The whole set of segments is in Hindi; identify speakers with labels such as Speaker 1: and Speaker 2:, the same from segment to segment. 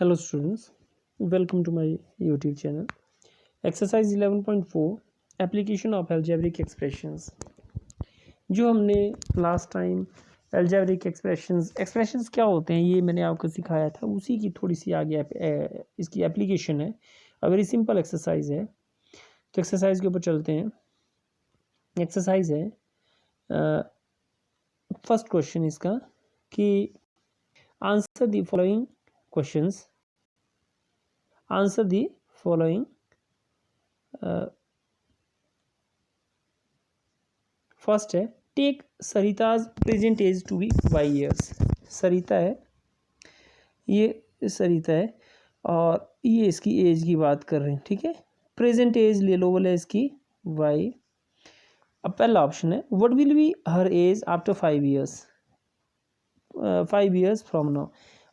Speaker 1: Hello students, welcome to my YouTube channel. Exercise 11.4 Application of Algebraic Expressions. जो हमने लास्ट टाइम algebraic expressions क्या होते हैं ये मैंने आपको सिखाया था, उसी की थोड़ी सी आगे इसकी एप्लीकेशन है। वेरी सिंपल एक्सरसाइज है, तो एक्सरसाइज के ऊपर चलते हैं। एक्सरसाइज है फर्स्ट क्वेश्चन इसका कि answer the following questions. Answer the following first है take Sarita's present age to be 5 years। Sarita है, ये सरिता है और ये इसकी एज की बात कर रहे हैं, ठीक है। प्रेजेंट एज ले लो, बोले इसकी y। अब पहला ऑप्शन है what will be her age after 5 years। 5 years from now,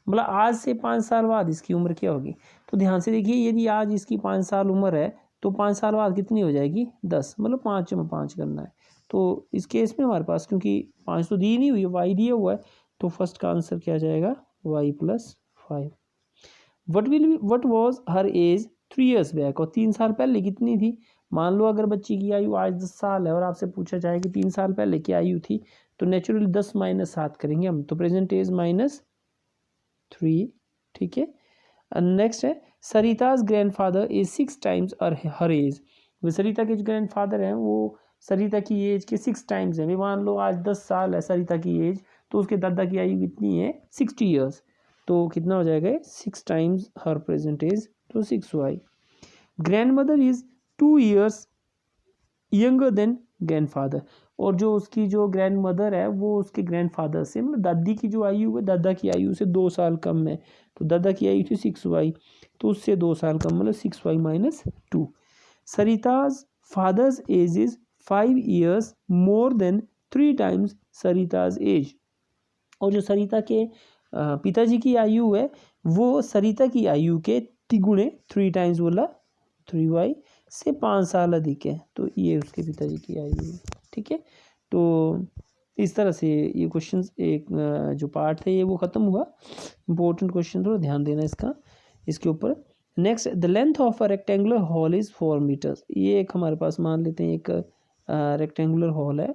Speaker 1: मतलब आज से 5 साल बाद इसकी उम्र क्या होगी। तो ध्यान से देखिए, यदि आज इसकी 5 साल उम्र है तो 5 साल बाद कितनी हो जाएगी 10, मतलब 5 में 5 करना है। तो इस केस में हमारे पास क्योंकि 5 तो दी नहीं हुई है, वाई दिया हुआ है, तो फर्स्ट का आंसर क्या जाएगा y + 5। What was her age 3 years back, और 3 साल पहले कितनी थी। मान लो अगर बच्ची की आयु आज 10 साल है और आपसे पूछा जाए कि 3 साल पहले क्या आयु थी, तो नेचुरली 10 - 7 करेंगे हम, तो प्रेजेंट एज -3, ठीक है। नेक्स्ट है Sarita's grandfather is 6 times her age. वो सरिता के जो ग्रैंडफादर हैं वो सरिता की एज के 6 times है। मान लो आज 10 साल है सरिता की एज, तो उसके दादा की आयु कितनी है 60 years, तो कितना हो जाएगा 6 times हर प्रेजेंट एज, तो 6y। Grand mother is 2 years younger than grandfather, और जो उसकी जो ग्रैंड मदर है वो उसके ग्रैंडफादर से, मतलब दादी की जो आयु है दादा की आयु से 2 साल कम है। तो दादा की आयु थी 6y, तो उससे 2 साल कम, मतलब 6y - 2। Sarita's father's age is 5 years more than 3 times Sarita's age, और जो सरिता के पिताजी की आयु है वो सरिता की आयु के तिगुने 3 times, बोला 3y से 5 साल अधिक है, तो ये उसके पिताजी की आयु है, ठीक है। तो इस तरह से ये क्वेश्चन एक जो पार्ट है ये वो ख़त्म हुआ। इंपॉर्टेंट क्वेश्चन, थोड़ा ध्यान देना इसके ऊपर। Next, the length of a rectangular hall is 4 meters। ये एक हमारे पास मान लेते हैं एक रेक्टेंगुलर हॉल है,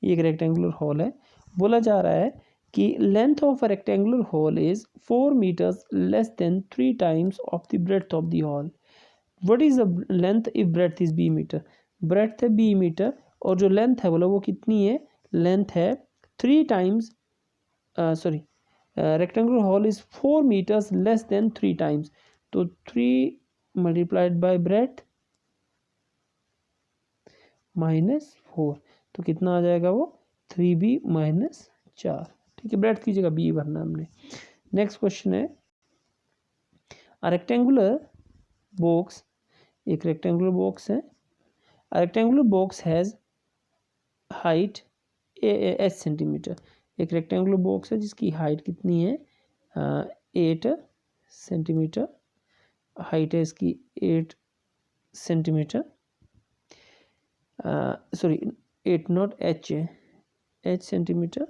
Speaker 1: ये एक रेक्टेंगुलर हॉल है। बोला जा रहा है कि length of a rectangular hall is 4 meters less than 3 times of the breadth of the hall. What is the length if breadth is b metre. Breadth है b मीटर और जो लेंथ है बोला वो कितनी है, लेंथ है 3 times rectangular hall is 4 meters less than 3 times, तो 3 मल्टीप्लाइड बाय ब्रेड्थ -4, तो कितना आ जाएगा वो 3b - 4, ठीक है। ब्रेड्थ की जगह b भरना हमने। नेक्स्ट क्वेश्चन है अ रेक्टेंगुलर बॉक्स, एक रेक्टेंगुलर बॉक्स है। A rectangular box has height 8 centimetre. एक रेक्टेंगुलर बॉक्स है जिसकी हाइट कितनी है 8 सेंटीमीटर, हाइट है इसकी 8 सेंटीमीटर, सॉरी 8 नॉट h है, h centimetre.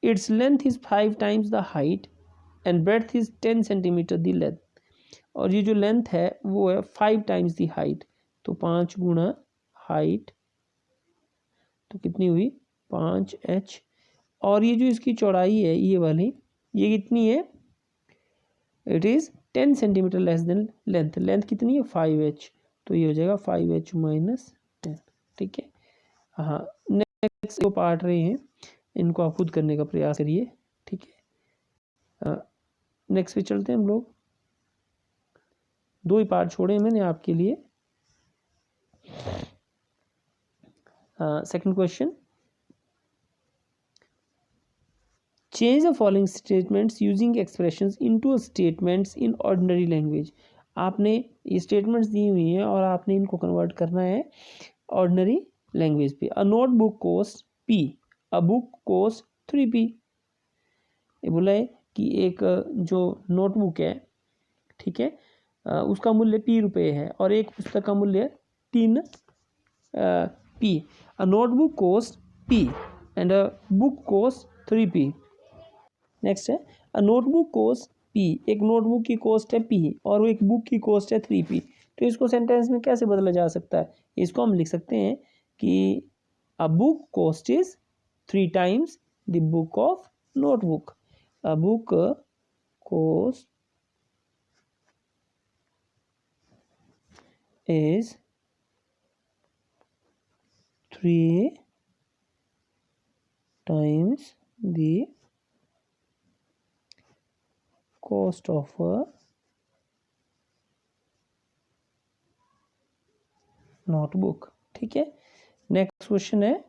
Speaker 1: Its length is 5 times the height and breadth is 10 centimetre the length, और ये जो लेंथ है वो है 5 times दी हाइट, तो 5 गुणा हाइट, तो कितनी हुई 5h, और ये जो इसकी चौड़ाई है ये वाली, ये कितनी है, it is 10 centimetre less than length. Length कितनी है 5h, तो ये हो जाएगा 5h - 10, ठीक है। हाँ, नेक्स्ट जो पार्ट रहे हैं इनको आप खुद करने का प्रयास करिए, ठीक है। नेक्स्ट पे चलते हैं हम लोग। 2 ही पार्ट छोड़े मैंने आपके लिए। Second question, change the following statements using expressions into statements in ordinary language. आपने ये स्टेटमेंट्स दी हुई हैं और आपने इनको कन्वर्ट करना है ऑर्डिनरी लैंग्वेज पे। A notebook cost p, a book cost 3p। ये बोला है कि एक जो नोटबुक है, ठीक है, उसका मूल्य p रुपये है और एक पुस्तक का मूल्य 3p। A notebook cost p and a book cost 3p। Next है अ नोटबुक कॉस्ट पी, एक नोटबुक की कॉस्ट है पी और एक बुक की कॉस्ट है 3p। तो इसको सेंटेंस में कैसे बदला जा सकता है, इसको हम लिख सकते हैं कि a book cost is 3 times the book of notebook. A book cost is 3 times the cost of a notebook. ठीक है, नेक्स्ट क्वेश्चन है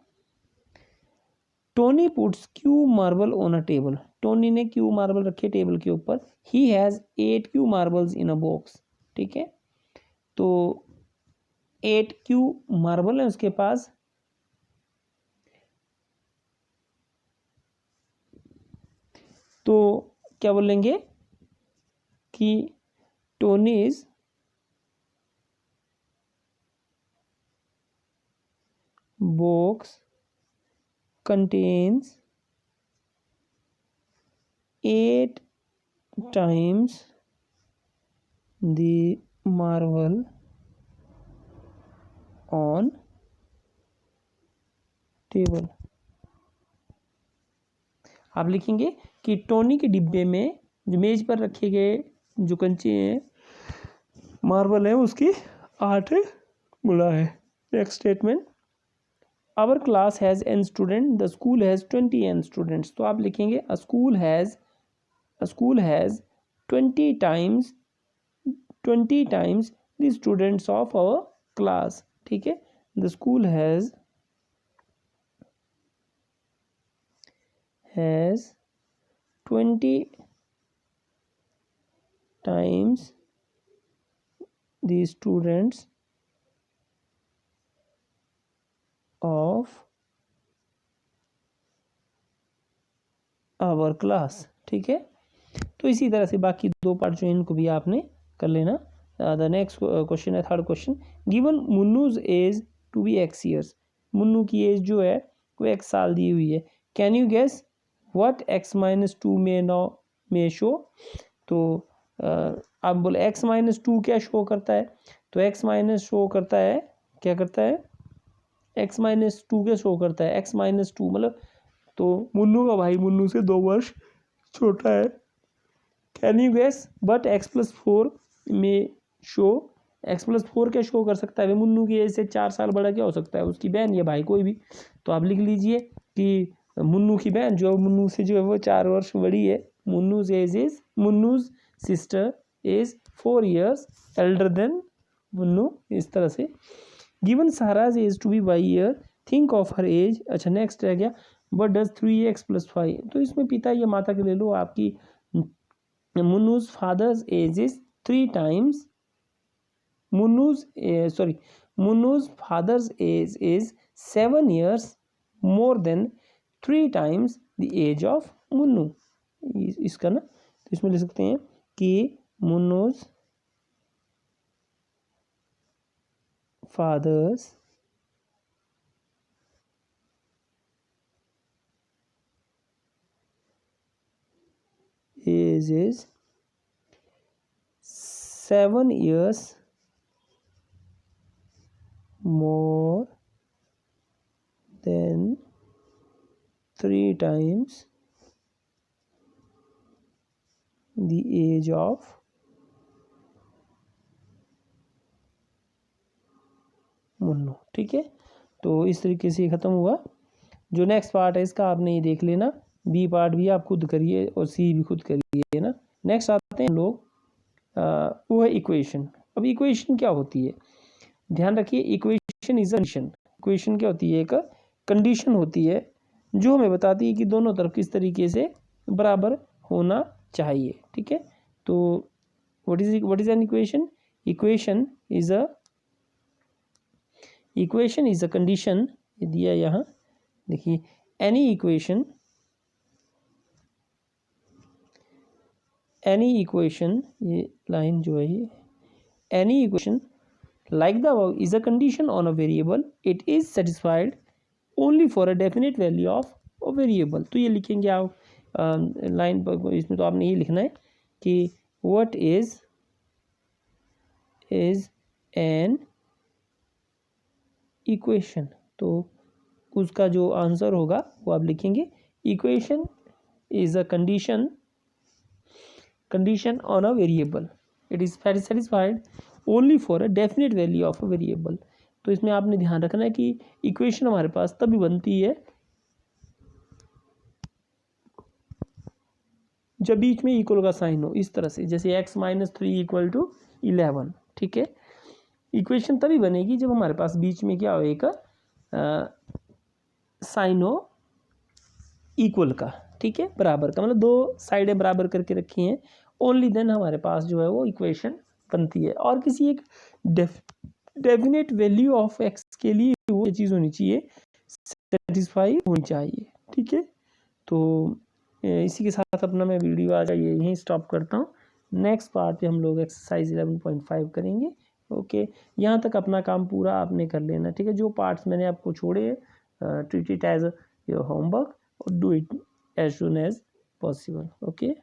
Speaker 1: Tony puts Q marble on a table. Tony ने क्यू मार्बल रखे टेबल के ऊपर। He has 8 Q marbles in a box. ठीक है, तो 8 क्यू मार्बल है उसके पास। तो क्या बोलेंगे कि Tony's box contains 8 times the marble on table. आप लिखेंगे कि टोनी के डिब्बे में जो मेज पर रखे गए जो कंचे हैं मार्बल है उसकी 8 गुना है। Next statement our class has n student the school has 20 n students. तो आप लिखेंगे a school has 20 times the students of our class। ठीक है, the school has 20 times the students of our class। ठीक है, तो इसी तरह से बाकी दो पार्ट जो इनको भी आपने कर लेना। The next question is third question given Munnu's age to be x years. Munnu की एज जो है वो x साल दी हुई है। Can you guess what x-2 में शो। तो आप बोले x-2 क्या शो करता है, तो x- शो करता है, क्या करता है x-2 क्या शो करता है, x-2 मतलब तो मुन्नू का भाई मुन्नू से 2 वर्ष छोटा है। Can you guess but x+4 में शो, x+4 क्या शो कर सकता है, मुन्नू की एज से 4 साल बड़ा क्या हो सकता है, उसकी बहन या भाई कोई भी। तो आप लिख लीजिए कि मुन्नू की बहन जो मुन्नू से जो है वो 4 वर्ष बड़ी है। Munnu's sister is 4 years elder than Munnu. इस तरह से given Sara's age to be y year think of her age. अच्छा नेक्स्ट है क्या बट डज 3x+5। तो इसमें पिता या माता के ले लो आपकी Munnu's father's age is 3 times Munnu's father's age is 7 years more than 3 times the age of Munnu. इसका ना तो इसमें लिख सकते हैं कि Munnu's father's age is 7 years more than 3 times the age of Munnu. ठीक है, तो इस तरीके से ख़त्म हुआ। जो नेक्स्ट पार्ट है इसका आपने ये देख लेना, बी पार्ट भी आप खुद करिए और सी भी खुद करिए ना। नेक्स्ट आते हैं हम लोग वो है इक्वेशन। अब इक्वेशन क्या होती है, ध्यान रखिए equation is a condition. Equation क्या होती है, एक कंडीशन होती है जो हमें बताती है कि दोनों तरफ किस तरीके से बराबर होना चाहिए। ठीक है, तो what is an equation. Equation is a condition दिया यहाँ देखिए एनी इक्वेशन ये लाइन जो है ये any equation like the above is a condition on a variable it is satisfied only for a definite value of a variable। तो ये लिखेंगे आप लाइन पर, इसमें तो आपने ये लिखना है कि व्हाट इज एन इक्वेशन, तो उसका जो आंसर होगा वो आप लिखेंगे equation is a condition on a variable, it is satisfied only for a definite value of a variable. तो इसमें आपने ध्यान रखना है कि इक्वेशन हमारे पास तभी बनती है जब बीच में इक्वल का साइन हो, इस तरह से, जैसे x-3 = 11, ठीक है। इक्वेशन तभी बनेगी जब हमारे पास बीच में क्या हो, एक साइन हो इक्वल का, ठीक है, बराबर का, मतलब दो साइडें बराबर करके रखी हैं, ओनली देन हमारे पास जो है वो इक्वेशन बनती है। और किसी एक डेफिनेट वैल्यू ऑफ एक्स के लिए वो चीज़ होनी चाहिए, सेटिस्फाई होनी चाहिए, ठीक है। तो इसी के साथ अपना मैं वीडियो आज यहीं स्टॉप करता हूँ। नेक्स्ट पार्ट पे हम लोग एक्सरसाइज 11.5 करेंगे। ओके, यहाँ तक अपना काम पूरा आपने कर लेना, ठीक है। जो पार्ट्स मैंने आपको छोड़े, treat it as your homework और do it as soon as possible. Okay.